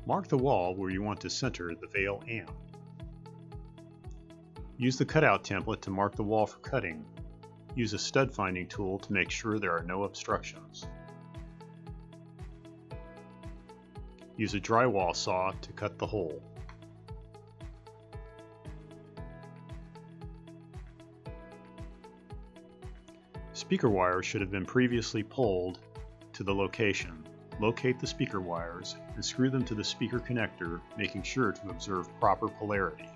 Mark the wall where you want to center the Vail amp. Use the cutout template to mark the wall for cutting. Use a stud finding tool to make sure there are no obstructions. Use a drywall saw to cut the hole. Speaker wires should have been previously pulled to the location. Locate the speaker wires and screw them to the speaker connector, making sure to observe proper polarity.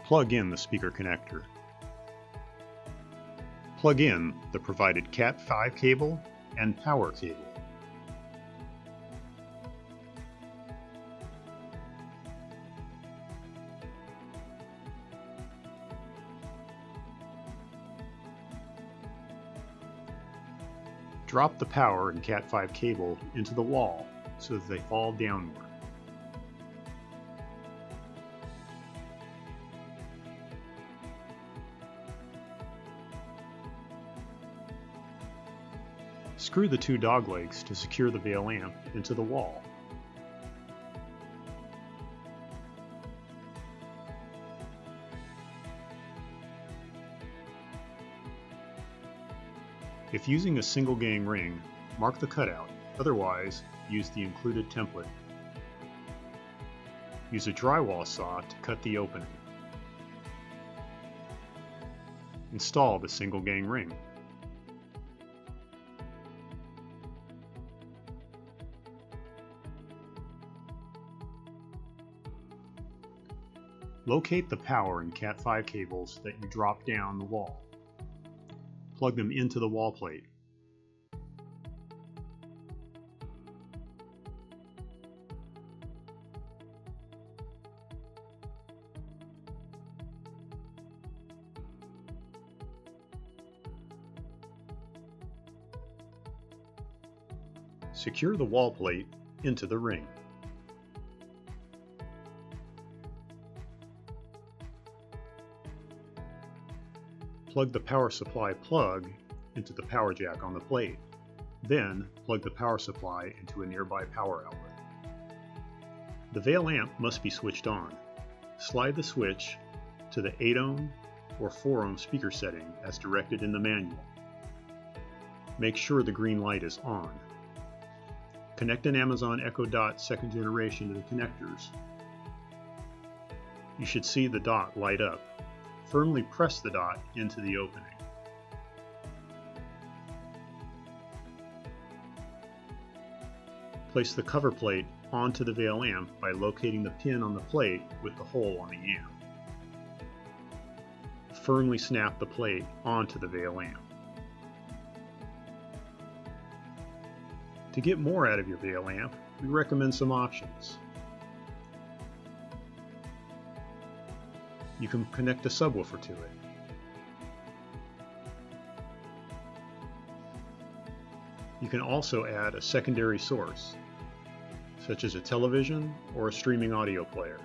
Plug in the speaker connector. Plug in the provided Cat 5 cable and power cable. Drop the power and Cat 5 cable into the wall so that they fall downward. Screw the two dog legs to secure the Vail amp into the wall. If using a single gang ring, mark the cutout, otherwise use the included template. Use a drywall saw to cut the opening. Install the single gang ring. Locate the power and Cat 5 cables that you dropped down the wall. Plug them into the wall plate. Secure the wall plate into the ring. Plug the power supply plug into the power jack on the plate. Then plug the power supply into a nearby power outlet. The Vail amp must be switched on. Slide the switch to the 8 ohm or 4 ohm speaker setting as directed in the manual. Make sure the green light is on. Connect an Amazon Echo Dot 2nd generation to the connectors. You should see the dot light up. Firmly press the dot into the opening. Place the cover plate onto the Vail amp by locating the pin on the plate with the hole on the amp. Firmly snap the plate onto the Vail amp. To get more out of your Vail amp, we recommend some options. You can connect a subwoofer to it. You can also add a secondary source, such as a television or a streaming audio player.